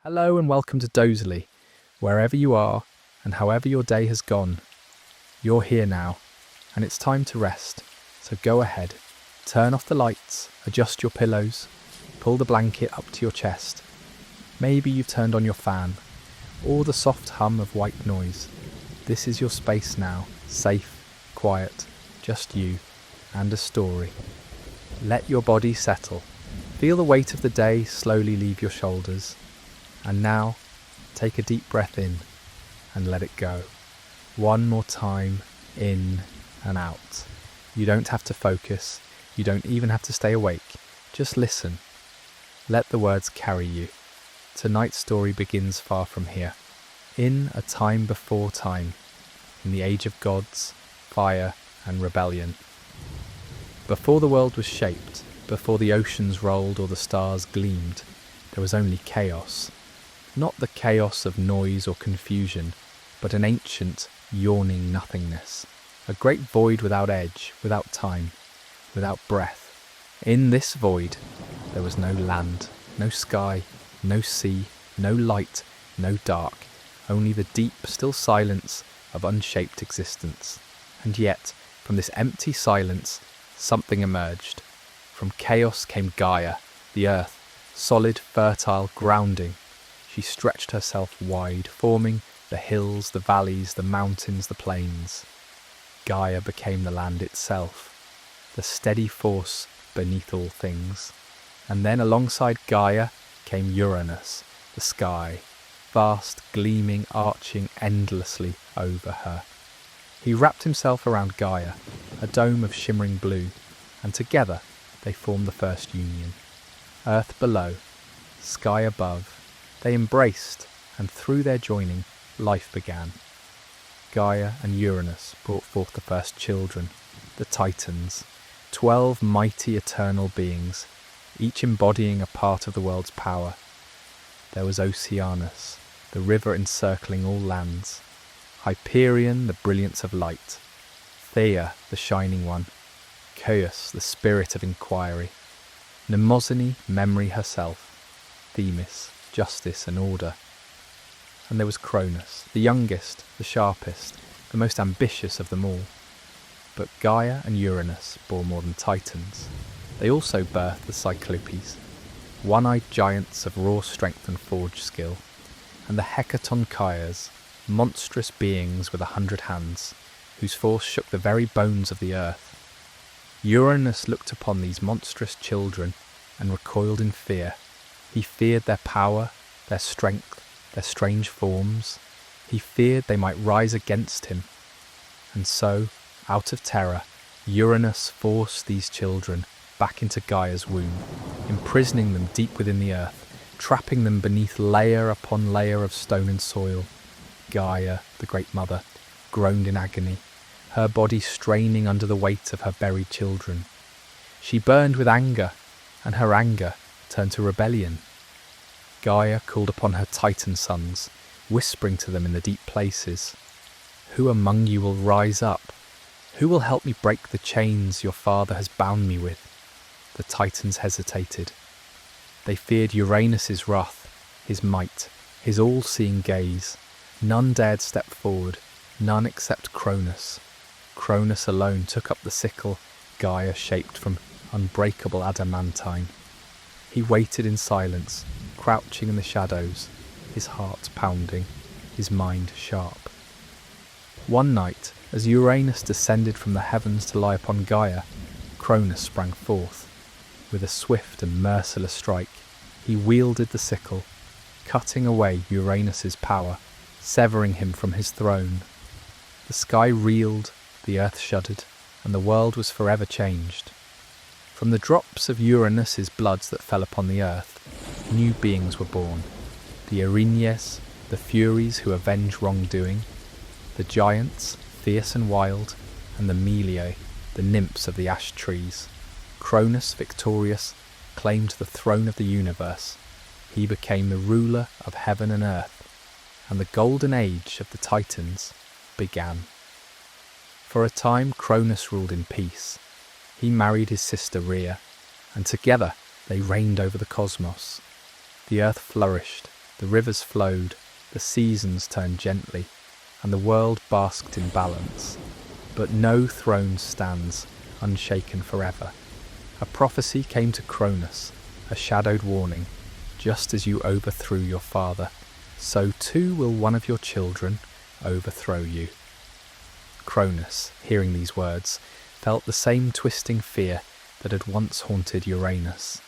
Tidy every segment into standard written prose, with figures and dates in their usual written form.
Hello and welcome to Dozily. Wherever you are and however your day has gone, you're here now and it's time to rest. So go ahead, turn off the lights, adjust your pillows, pull the blanket up to your chest. Maybe you've turned on your fan or the soft hum of white noise. This is your space now, safe, quiet, just you and a story. Let your body settle. Feel the weight of the day slowly leave your shoulders. And now, take a deep breath in and let it go. One more time, in and out. You don't have to focus. You don't even have to stay awake. Just listen. Let the words carry you. Tonight's story begins far from here. In a time before time, in the age of gods, fire and rebellion. Before the world was shaped, before the oceans rolled or the stars gleamed, there was only chaos. Not the chaos of noise or confusion, but an ancient, yawning nothingness. A great void without edge, without time, without breath. In this void, there was no land, no sky, no sea, no light, no dark, only the deep, still silence of unshaped existence. And yet, from this empty silence, something emerged. From chaos came Gaia, the earth, solid, fertile, grounding. She stretched herself wide, forming the hills, the valleys, the mountains, the plains. Gaia became the land itself, the steady force beneath all things. And then alongside Gaia came Uranus, the sky, vast, gleaming, arching endlessly over her. He wrapped himself around Gaia, a dome of shimmering blue, and together they formed the first union. Earth below, sky above, they embraced, and through their joining, life began. Gaia and Uranus brought forth the first children, the Titans, 12 mighty eternal beings, each embodying a part of the world's power. There was Oceanus, the river encircling all lands, Hyperion, the brilliance of light, Theia, the shining one, Chaos, the spirit of inquiry, Mnemosyne, memory herself, Themis, justice and order. And there was Cronus, the youngest, the sharpest, the most ambitious of them all. But Gaia and Uranus bore more than Titans. They also birthed the Cyclopes, one-eyed giants of raw strength and forge skill, and the Hecatonkaias, monstrous beings with 100 hands, whose force shook the very bones of the earth. Uranus looked upon these monstrous children and recoiled in fear. He feared their power, their strength, their strange forms. He feared they might rise against him. And so, out of terror, Uranus forced these children back into Gaia's womb, imprisoning them deep within the earth, trapping them beneath layer upon layer of stone and soil. Gaia, the Great Mother, groaned in agony, her body straining under the weight of her buried children. She burned with anger, and her anger turned to rebellion. Gaia called upon her Titan sons, whispering to them in the deep places, "Who among you will rise up? Who will help me break the chains your father has bound me with?" The Titans hesitated. They feared Uranus's wrath, his might, his all-seeing gaze. None dared step forward, none except Cronus. Cronus alone took up the sickle Gaia shaped from unbreakable adamantine. He waited in silence, crouching in the shadows, his heart pounding, his mind sharp. One night, as Uranus descended from the heavens to lie upon Gaia, Cronus sprang forth. With a swift and merciless strike, he wielded the sickle, cutting away Uranus's power, severing him from his throne. The sky reeled, the earth shuddered, and the world was forever changed. From the drops of Uranus's blood that fell upon the earth, new beings were born. The Erinyes, the Furies who avenge wrongdoing, the giants, fierce and wild, and the Meliae, the nymphs of the ash trees. Cronus, victorious, claimed the throne of the universe. He became the ruler of heaven and earth, and the golden age of the Titans began. For a time Cronus ruled in peace. He married his sister Rhea, and together they reigned over the cosmos. The earth flourished, The rivers flowed, the seasons turned gently, and the world basked in balance. But no throne stands unshaken forever. A prophecy came to Cronus, a shadowed warning. Just as you overthrew your father, so too will one of your children overthrow you. Cronus, hearing these words, felt the same twisting fear that had once haunted Uranus.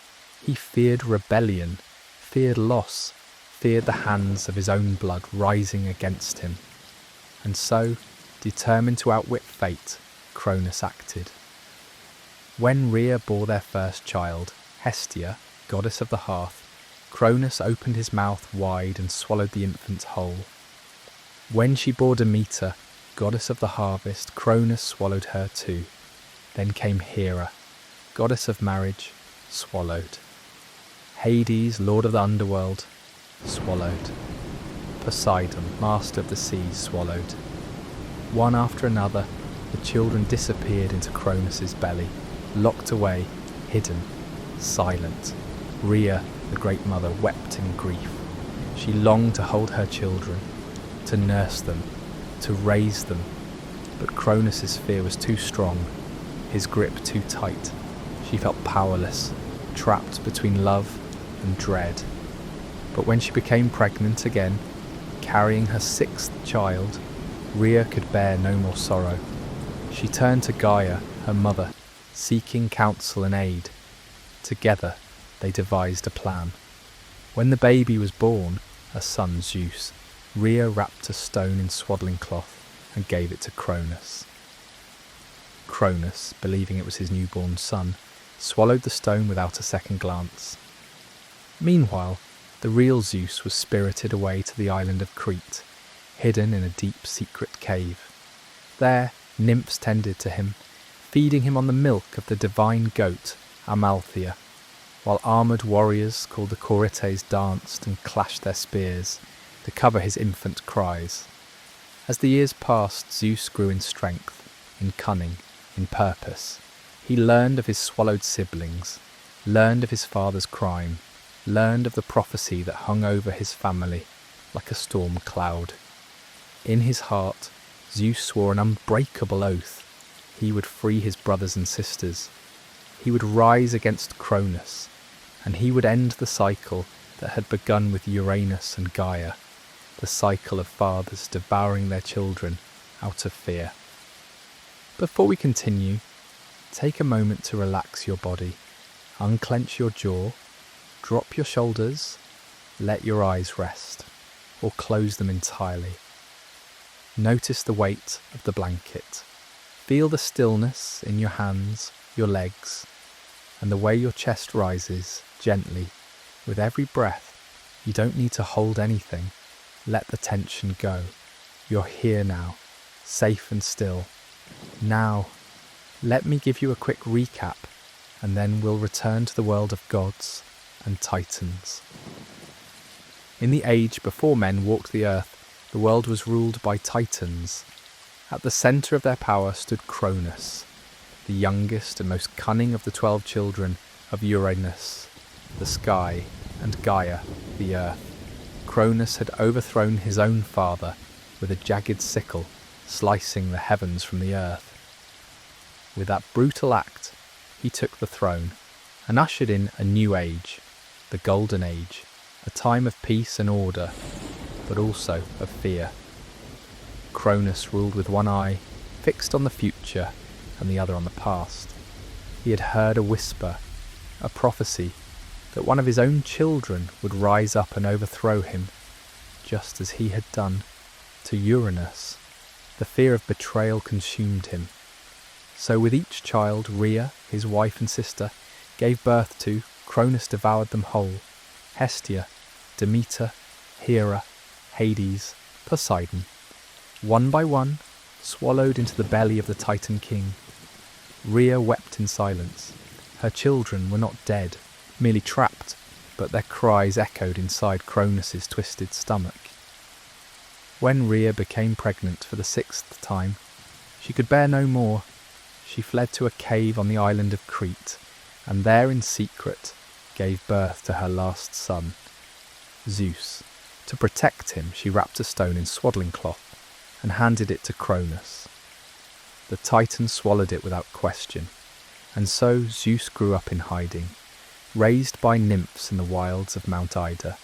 He feared rebellion, feared loss, feared the hands of his own blood rising against him. And so, determined to outwit fate, Cronus acted. When Rhea bore their first child, Hestia, goddess of the hearth, Cronus opened his mouth wide and swallowed the infant whole. When she bore Demeter, goddess of the harvest, Cronus swallowed her too. Then came Hera, goddess of marriage, swallowed. Hades, lord of the underworld, swallowed. Poseidon, master of the seas, swallowed. One after another, the children disappeared into Cronus's belly, locked away, hidden, silent. Rhea, the great mother, wept in grief. She longed to hold her children, to nurse them, to raise them. But Cronus's fear was too strong, his grip too tight. She felt powerless, trapped between love and dread. But when she became pregnant again, carrying her sixth child, Rhea could bear no more sorrow. She turned to Gaia, her mother, seeking counsel and aid. Together, they devised a plan. When the baby was born, a son Zeus, Rhea wrapped a stone in swaddling cloth and gave it to Cronus. Cronus, believing it was his newborn son, swallowed the stone without a second glance. Meanwhile, the real Zeus was spirited away to the island of Crete, hidden in a deep secret cave. There, nymphs tended to him, feeding him on the milk of the divine goat, Amalthea, while armoured warriors called the Corites danced and clashed their spears to cover his infant cries. As the years passed, Zeus grew in strength, in cunning, in purpose. He learned of his swallowed siblings, learned of his father's crime, learned of the prophecy that hung over his family like a storm cloud. In his heart, Zeus swore an unbreakable oath. He would free his brothers and sisters. He would rise against Cronus, and he would end the cycle that had begun with Uranus and Gaia, the cycle of fathers devouring their children out of fear. Before we continue, take a moment to relax your body, unclench your jaw, drop your shoulders, let your eyes rest, or close them entirely. Notice the weight of the blanket. Feel the stillness in your hands, your legs, and the way your chest rises gently with every breath. You don't need to hold anything. Let the tension go. You're here now, safe and still. Now, let me give you a quick recap, and then we'll return to the world of gods and titans. In the age before men walked the earth, the world was ruled by titans. At the centre of their power stood Cronus, the youngest and most cunning of the 12 children of Uranus, the sky, and Gaia, the earth. Cronus had overthrown his own father with a jagged sickle, slicing the heavens from the earth. With that brutal act, he took the throne and ushered in a new age, the Golden Age, a time of peace and order, but also of fear. Cronus ruled with one eye fixed on the future and the other on the past. He had heard a whisper, a prophecy, that one of his own children would rise up and overthrow him, just as he had done to Uranus. The fear of betrayal consumed him. So with each child Rhea, his wife and sister, gave birth to, Cronus devoured them whole. Hestia, Demeter, Hera, Hades, Poseidon, one by one, swallowed into the belly of the Titan king. Rhea wept in silence. Her children were not dead, merely trapped, but their cries echoed inside Cronus's twisted stomach. When Rhea became pregnant for the 6th time, she could bear no more. She fled to a cave on the island of Crete, and there in secret gave birth to her last son, Zeus, To protect him, she wrapped a stone in swaddling cloth and handed it to Cronus. The Titan swallowed it without question, and so Zeus grew up in hiding, raised by nymphs in the wilds of Mount Ida,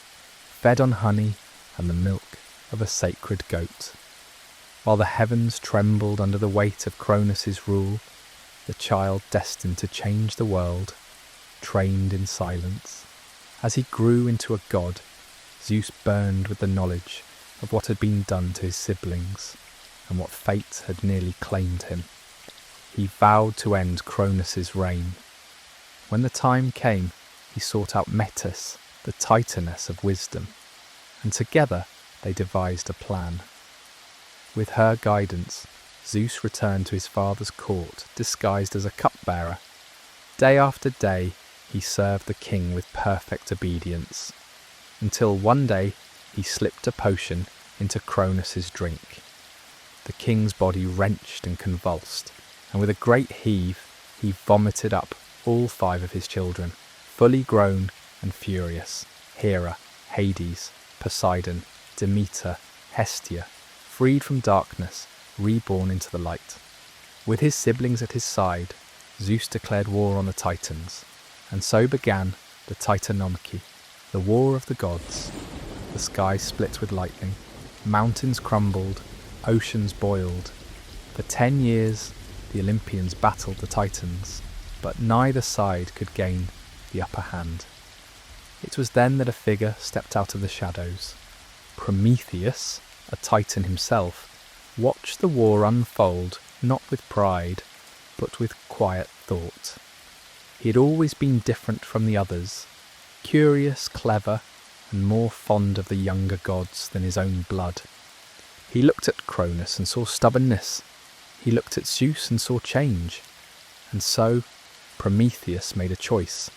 fed on honey and the milk of a sacred goat. While the heavens trembled under the weight of Cronus's rule, the child destined to change the world, trained in silence. As he grew into a god, Zeus burned with the knowledge of what had been done to his siblings and what fate had nearly claimed him. He vowed to end Cronus's reign. When the time came, he sought out Metis, the Titaness of wisdom, and together they devised a plan. With her guidance, Zeus returned to his father's court disguised as a cupbearer. Day after day, he served the king with perfect obedience, until one day he slipped a potion into Cronus's drink. The king's body wrenched and convulsed, and with a great heave, he vomited up all 5 of his children, fully grown and furious: Hera, Hades, Poseidon, Demeter, Hestia, freed from darkness, reborn into the light. With his siblings at his side, Zeus declared war on the Titans, and so began the Titanomachy, the war of the gods. The sky split with lightning, mountains crumbled, oceans boiled. For 10 years, the Olympians battled the Titans, but neither side could gain the upper hand. It was then that a figure stepped out of the shadows. Prometheus, a Titan himself, watched the war unfold not with pride, but with quiet thought. He had always been different from the others, curious, clever, and more fond of the younger gods than his own blood. He looked at Cronus and saw stubbornness. He looked at Zeus and saw change. And so Prometheus made a choice.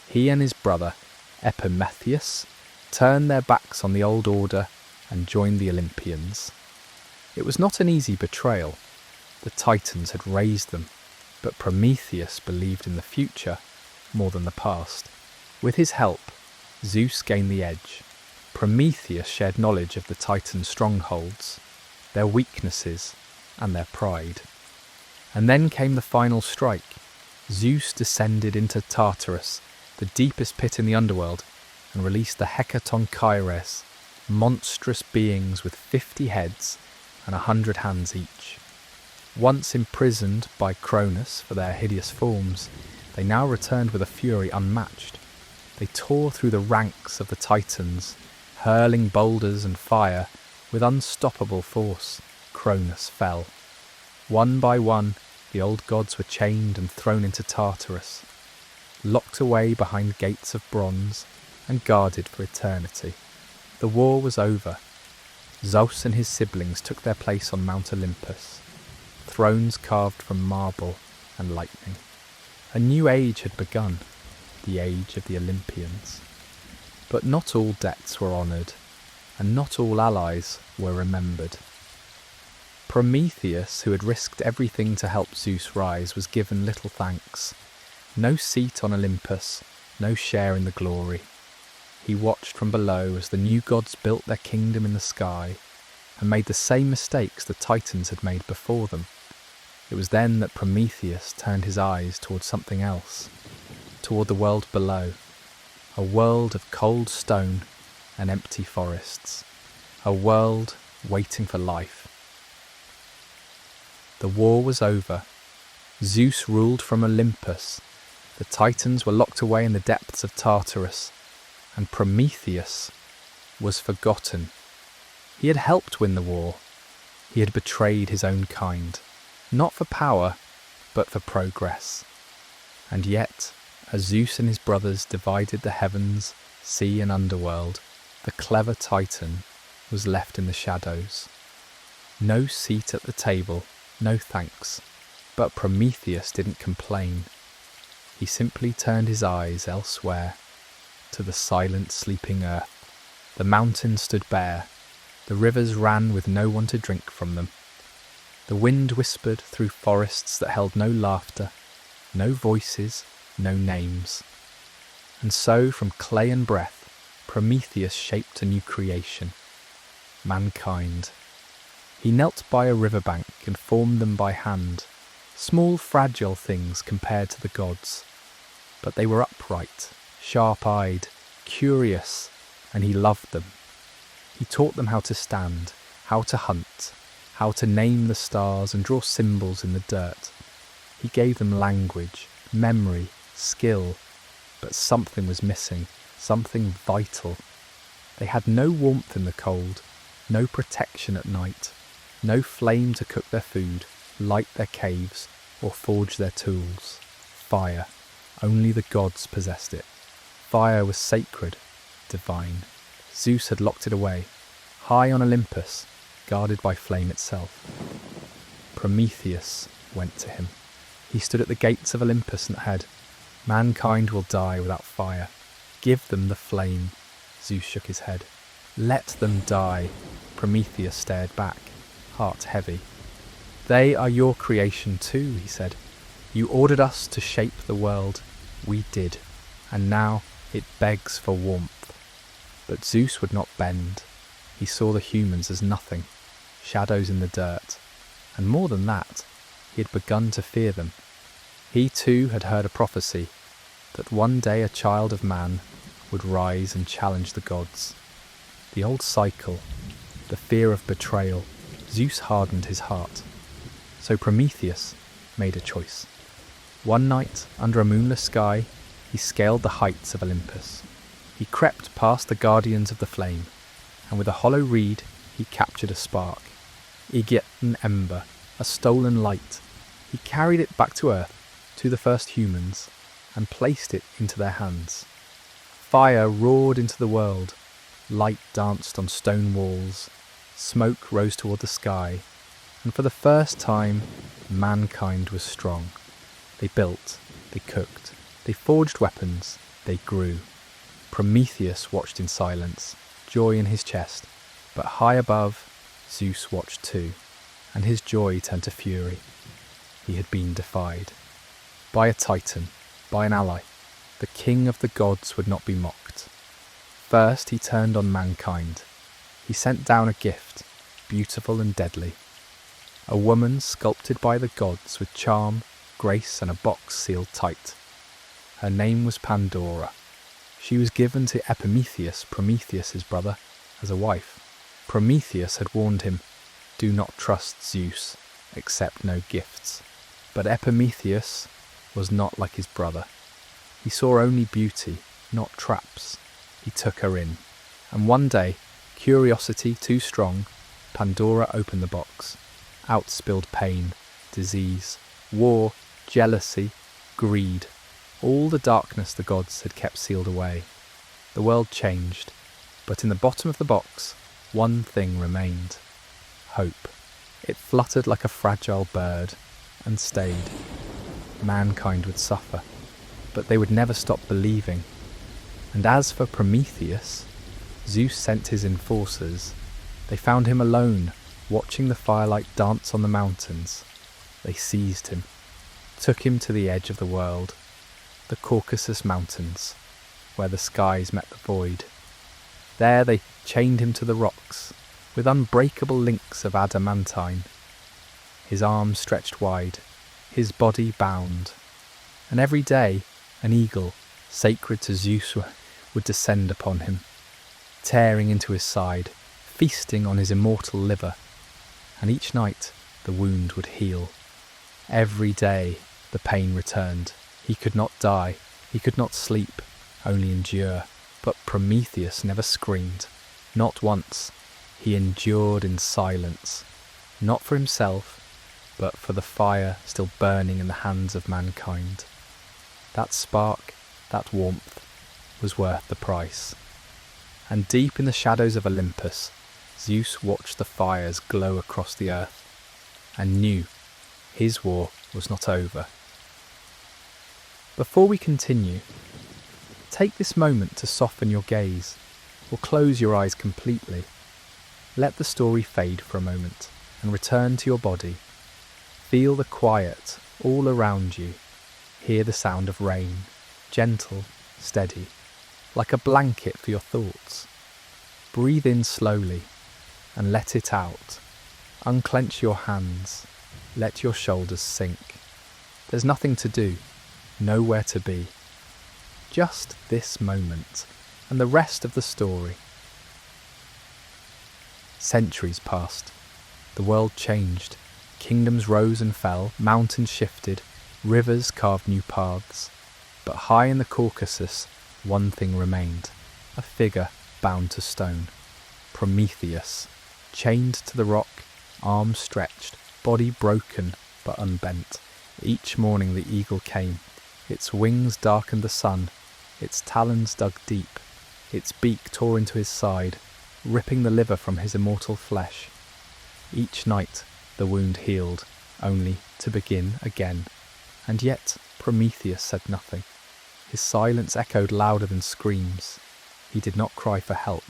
He and his brother, Epimetheus, turned their backs on the old order and joined the Olympians. It was not an easy betrayal. The Titans had raised them, but Prometheus believed in the future more than the past. With his help, Zeus gained the edge. Prometheus shared knowledge of the Titans' strongholds, their weaknesses, and their pride. And then came the final strike. Zeus descended into Tartarus, the deepest pit in the underworld, and released the Hecatonchires, monstrous beings with 50 heads and 100 hands each. Once imprisoned by Cronus for their hideous forms, they now returned with a fury unmatched. They tore through the ranks of the Titans, hurling boulders and fire with unstoppable force. Cronus fell. One by one, the old gods were chained and thrown into Tartarus, locked away behind gates of bronze and guarded for eternity. The war was over. Zeus and his siblings took their place on Mount Olympus, thrones carved from marble and lightning. A new age had begun, the age of the Olympians. But not all debts were honoured, and not all allies were remembered. Prometheus, who had risked everything to help Zeus rise, was given little thanks. No seat on Olympus, no share in the glory. He watched from below as the new gods built their kingdom in the sky and made the same mistakes the Titans had made before them. It was then that Prometheus turned his eyes toward something else, toward the world below, a world of cold stone and empty forests, a world waiting for life. The war was over. Zeus ruled from Olympus. The Titans were locked away in the depths of Tartarus, and Prometheus was forgotten. He had helped win the war. He had betrayed his own kind, not for power, but for progress. And yet, as Zeus and his brothers divided the heavens, sea and underworld, the clever Titan was left in the shadows. No seat at the table, no thanks, but Prometheus didn't complain. He simply turned his eyes elsewhere, to the silent sleeping earth. The mountains stood bare, the rivers ran with no one to drink from them. The wind whispered through forests that held no laughter, no voices, no names. And so from clay and breath, Prometheus shaped a new creation, mankind. He knelt by a riverbank and formed them by hand, small fragile things compared to the gods. But they were upright, sharp-eyed, curious, and he loved them. He taught them how to stand, how to hunt, how to name the stars and draw symbols in the dirt. He gave them language, memory, skill, but something was missing, something vital. They had no warmth in the cold, no protection at night, no flame to cook their food, light their caves, or forge their tools. Fire. Only the gods possessed it. Fire was sacred, divine. Zeus had locked it away, high on Olympus, guarded by flame itself. Prometheus went to him. He stood at the gates of Olympus and said, "Mankind will die without fire. Give them the flame." Zeus shook his head. "Let them die." Prometheus stared back, heart heavy. "They are your creation too," he said. "You ordered us to shape the world. We did, and now it begs for warmth." But Zeus would not bend. He saw the humans as nothing, shadows in the dirt, and more than that, he had begun to fear them. He too had heard a prophecy that one day a child of man would rise and challenge the gods. The old cycle, the fear of betrayal. Zeus hardened his heart. So Prometheus made a choice. One night, under a moonless sky, he scaled the heights of Olympus. He crept past the guardians of the flame, and with a hollow reed he captured a spark. An ember, a stolen light. He carried it back to Earth, to the first humans, and placed it into their hands. Fire roared into the world, light danced on stone walls, smoke rose toward the sky, and for the first time mankind was strong. They built, they cooked, they forged weapons, they grew. Prometheus watched in silence, joy in his chest, but high above, Zeus watched too, and his joy turned to fury. He had been defied. By a titan, by an ally, the king of the gods would not be mocked. First he turned on mankind. He sent down a gift, beautiful and deadly. A woman sculpted by the gods with charm, grace and a box sealed tight. Her name was Pandora. She was given to Epimetheus, Prometheus's brother, as a wife. Prometheus had warned him, "Do not trust Zeus, accept no gifts." But Epimetheus was not like his brother. He saw only beauty, not traps. He took her in, and one day, curiosity too strong, Pandora opened the box. Out spilled pain, disease, war, jealousy, greed, all the darkness the gods had kept sealed away. The world changed, but in the bottom of the box, one thing remained: hope. It fluttered like a fragile bird, and stayed. Mankind would suffer, but they would never stop believing. And as for Prometheus, Zeus sent his enforcers. They found him alone, watching the firelight dance on the mountains. They seized him, took him to the edge of the world, the Caucasus Mountains, where the skies met the void. There they chained him to the rocks, with unbreakable links of adamantine. His arms stretched wide, his body bound, and every day an eagle, sacred to Zeus, would descend upon him, tearing into his side, feasting on his immortal liver, and each night the wound would heal. Every day the pain returned. He could not die, he could not sleep, only endure. But Prometheus never screamed, not once. He endured in silence, not for himself, but for the fire still burning in the hands of mankind. That spark, that warmth, was worth the price. And deep in the shadows of Olympus, Zeus watched the fires glow across the earth, and knew his war was not over. Before we continue, take this moment to soften your gaze, or close your eyes completely. Let the story fade for a moment, and return to your body. Feel the quiet all around you. Hear the sound of rain, gentle, steady. like a blanket for your thoughts. Breathe in slowly and let it out. Unclench your hands. Let your shoulders sink. There's nothing to do, nowhere to be. Just this moment and the rest of the story. Centuries passed. The world changed. Kingdoms rose and fell, mountains shifted, rivers carved new paths. But high in the Caucasus, one thing remained, a figure bound to stone. Prometheus, chained to the rock, arms stretched, body broken but unbent. Each morning the eagle came. Its wings darkened the sun, its talons dug deep, its beak tore into his side, ripping the liver from his immortal flesh. Each night the wound healed, only to begin again. And yet Prometheus said nothing. His silence echoed louder than screams. He did not cry for help.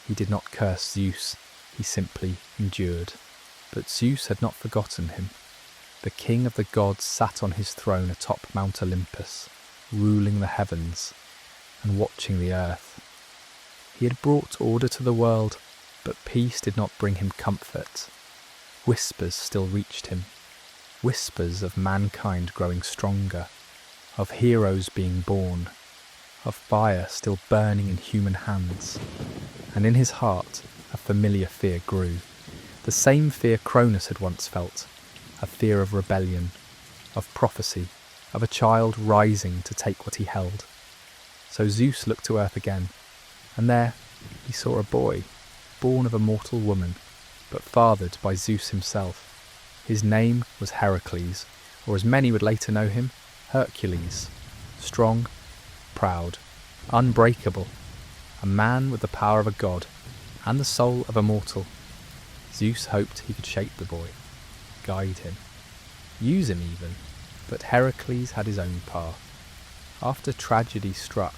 He did not curse Zeus. He simply endured. But Zeus had not forgotten him. The king of the gods sat on his throne atop Mount Olympus, ruling the heavens and watching the earth. He had brought order to the world, but peace did not bring him comfort. Whispers still reached him, whispers of mankind growing stronger, of heroes being born, of fire still burning in human hands. And in his heart a familiar fear grew, the same fear Cronus had once felt, a fear of rebellion, of prophecy, of a child rising to take what he held. So Zeus looked to earth again, and there he saw a boy, born of a mortal woman, but fathered by Zeus himself. His name was Heracles, or as many would later know him, Hercules. Strong, proud, unbreakable, a man with the power of a god and the soul of a mortal. Zeus hoped he could shape the boy, guide him, use him even, but Heracles had his own path. After tragedy struck,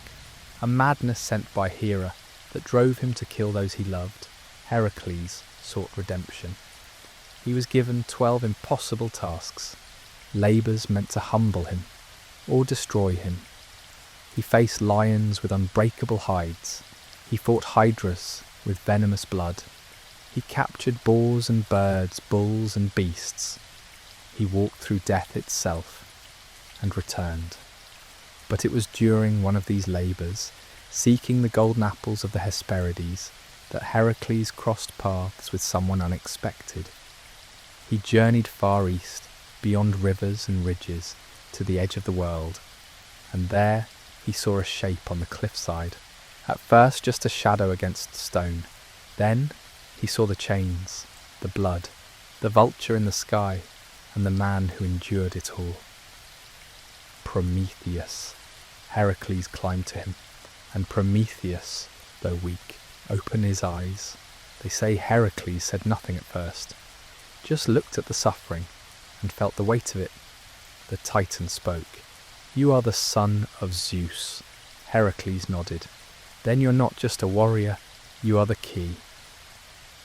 a madness sent by Hera that drove him to kill those he loved, Heracles sought redemption. He was given 12 impossible tasks, labours meant to humble him or destroy him. He faced lions with unbreakable hides. He fought hydras with venomous blood. He captured boars and birds, bulls and beasts. He walked through death itself and returned. But it was during one of these labours, seeking the golden apples of the Hesperides, that Heracles crossed paths with someone unexpected. He journeyed far east, beyond rivers and ridges, to the edge of the world, and there he saw a shape on the cliffside. At first just a shadow against stone. Then he saw the chains, the blood, the vulture in the sky, and the man who endured it all. Prometheus. Heracles climbed to him, and Prometheus, though weak, opened his eyes. They say Heracles said nothing at first, just looked at the suffering and felt the weight of it. The Titan spoke. "You are the son of Zeus." Heracles nodded. "Then you're not just a warrior, you are the key."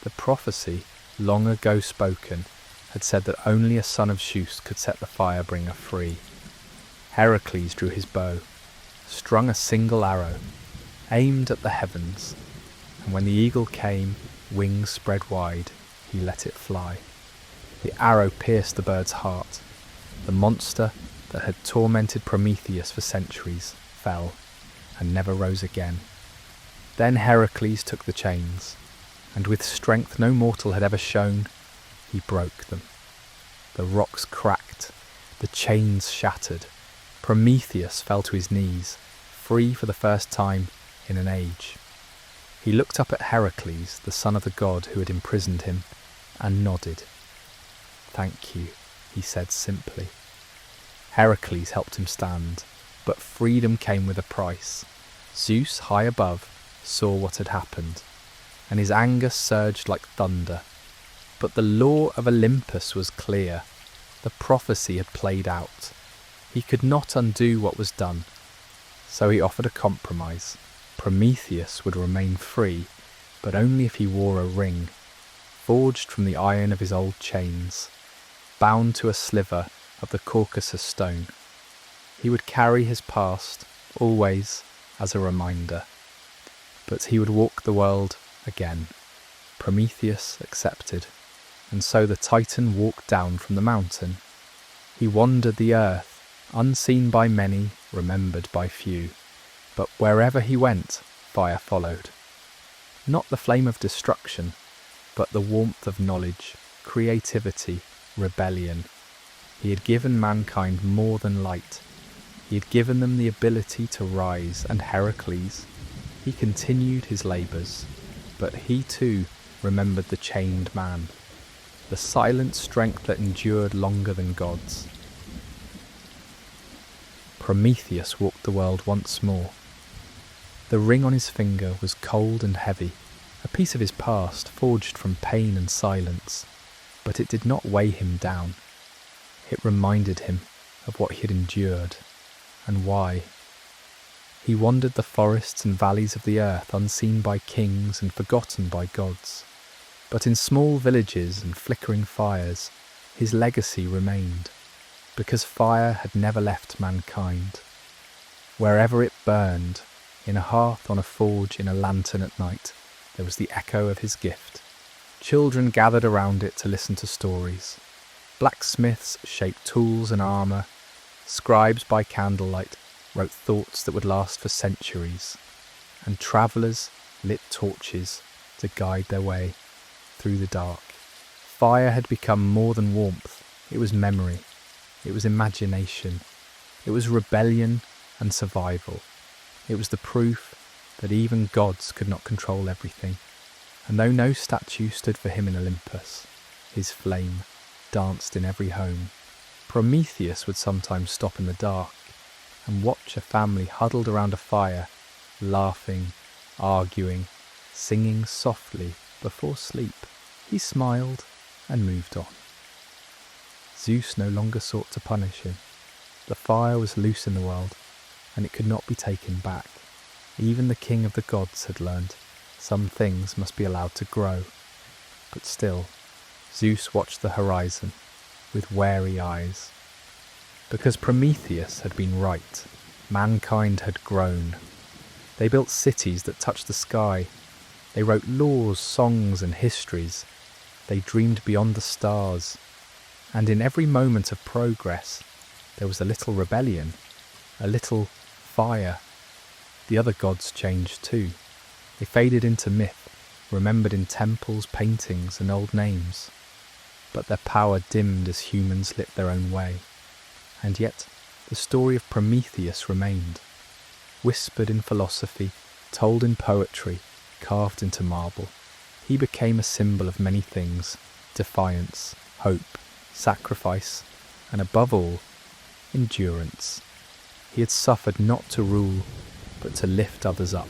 The prophecy, long ago spoken, had said that only a son of Zeus could set the Firebringer free. Heracles drew his bow, strung a single arrow, aimed at the heavens, and when the eagle came, wings spread wide, he let it fly. The arrow pierced the bird's heart. The monster that had tormented Prometheus for centuries fell and never rose again. Then Heracles took the chains, and with strength no mortal had ever shown, he broke them. The rocks cracked, the chains shattered. Prometheus fell to his knees, free for the first time in an age. He looked up at Heracles, the son of the god who had imprisoned him, and nodded. "Thank you," he said simply. Heracles helped him stand, but freedom came with a price. Zeus, high above, saw what had happened, and his anger surged like thunder. But the law of Olympus was clear. The prophecy had played out. He could not undo what was done. So he offered a compromise. Prometheus would remain free, but only if he wore a ring, forged from the iron of his old chains, bound to a sliver of the Caucasus stone. He would carry his past, always, as a reminder. But he would walk the world again. Prometheus accepted, and so the Titan walked down from the mountain. He wandered the earth, unseen by many, remembered by few. But wherever he went, fire followed. Not the flame of destruction, but the warmth of knowledge, creativity, rebellion. He had given mankind more than light. He had given them the ability to rise, and Heracles, he continued his labours, but he too remembered the chained man, the silent strength that endured longer than gods. Prometheus walked the world once more. The ring on his finger was cold and heavy, a piece of his past forged from pain and silence, but it did not weigh him down. It reminded him of what he had endured, and why. He wandered the forests and valleys of the earth unseen by kings and forgotten by gods. But in small villages and flickering fires, his legacy remained, because fire had never left mankind. Wherever it burned, in a hearth, on a forge, in a lantern at night, there was the echo of his gift. Children gathered around it to listen to stories. Blacksmiths shaped tools and armour. Scribes by candlelight wrote thoughts that would last for centuries. And travellers lit torches to guide their way through the dark. Fire had become more than warmth. It was memory. It was imagination. It was rebellion and survival. It was the proof that even gods could not control everything. And though no statue stood for him in Olympus, his flame danced in every home. Prometheus would sometimes stop in the dark and watch a family huddled around a fire, laughing, arguing, singing softly before sleep. He smiled and moved on. Zeus no longer sought to punish him. The fire was loose in the world, and it could not be taken back. Even the king of the gods had learned some things must be allowed to grow. But still, Zeus watched the horizon with wary eyes. Because Prometheus had been right, mankind had grown. They built cities that touched the sky. They wrote laws, songs, and histories. They dreamed beyond the stars. And in every moment of progress, there was a little rebellion, a little fire. The other gods changed too. They faded into myth, remembered in temples, paintings, and old names. But their power dimmed as humans lit their own way. And yet, the story of Prometheus remained. Whispered in philosophy, told in poetry, carved into marble. He became a symbol of many things: defiance, hope, sacrifice, and above all, endurance. He had suffered not to rule, but to lift others up.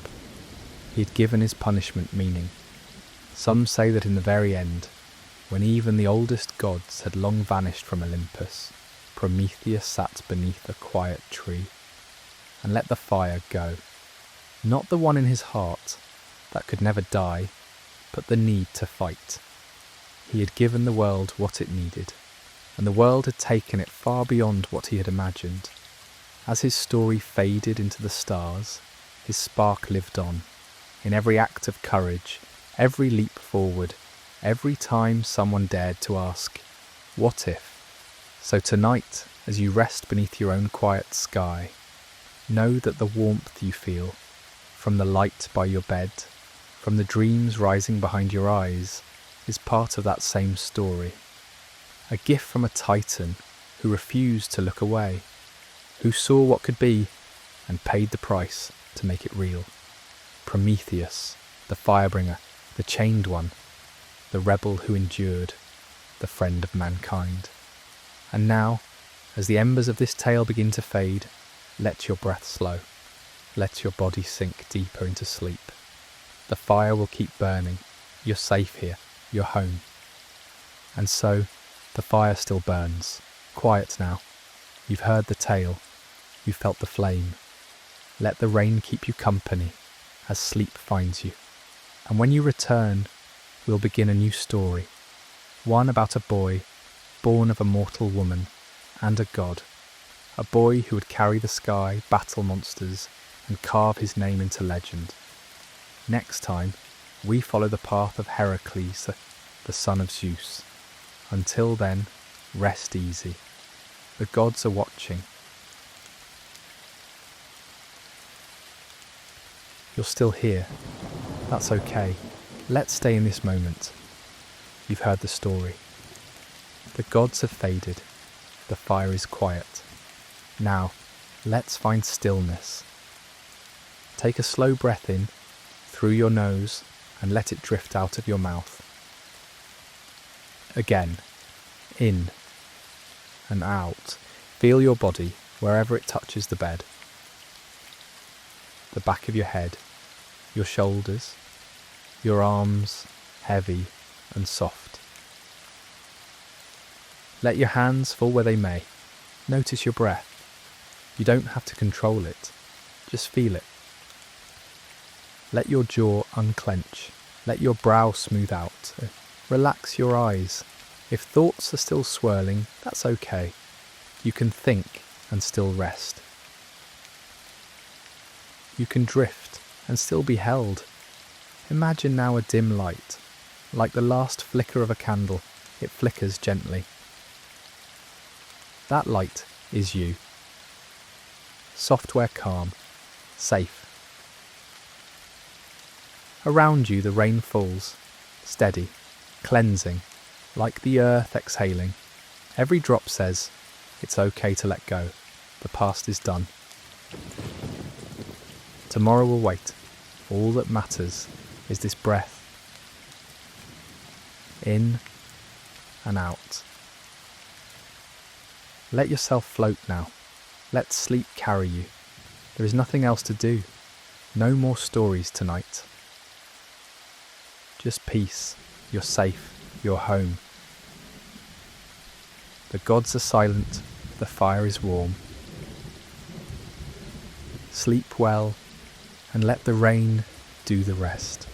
He had given his punishment meaning. Some say that in the very end, when even the oldest gods had long vanished from Olympus, Prometheus sat beneath a quiet tree and let the fire go. Not the one in his heart that could never die, but the need to fight. He had given the world what it needed, and the world had taken it far beyond what he had imagined. As his story faded into the stars, his spark lived on. In every act of courage, every leap forward, every time someone dared to ask, "What if?" So tonight, as you rest beneath your own quiet sky, know that the warmth you feel from the light by your bed, from the dreams rising behind your eyes, is part of that same story. A gift from a titan who refused to look away, who saw what could be and paid the price to make it real. Prometheus, the firebringer, the chained one, the rebel who endured, the friend of mankind. And now, as the embers of this tale begin to fade, let your breath slow. Let your body sink deeper into sleep. The fire will keep burning. You're safe here. You're home. And so, the fire still burns. Quiet now. You've heard the tale. You've felt the flame. Let the rain keep you company as sleep finds you. And when you return, we'll begin a new story. One about a boy born of a mortal woman and a god. A boy who would carry the sky, battle monsters, and carve his name into legend. Next time, we follow the path of Heracles, the son of Zeus. Until then, rest easy. The gods are watching. You're still here. That's okay. Let's stay in this moment. You've heard the story. The gods have faded. The fire is quiet. Now, let's find stillness. Take a slow breath in through your nose and let it drift out of your mouth. Again, in and out. Feel your body wherever it touches the bed. The back of your head, your shoulders, your arms, heavy and soft. Let your hands fall where they may. Notice your breath. You don't have to control it, just feel it. Let your jaw unclench. Let your brow smooth out. Relax your eyes. If thoughts are still swirling, that's okay. You can think and still rest. You can drift and still be held. Imagine now a dim light. Like the last flicker of a candle, it flickers gently. That light is you. Software calm, safe. Around you the rain falls, steady, cleansing, like the earth exhaling. Every drop says, it's okay to let go. The past is done. Tomorrow will wait. All that matters is this breath. In and out. Let yourself float now. Let sleep carry you. There is nothing else to do. No more stories tonight. Just peace. You're safe. You're home. The gods are silent. The fire is warm. Sleep well and let the rain do the rest.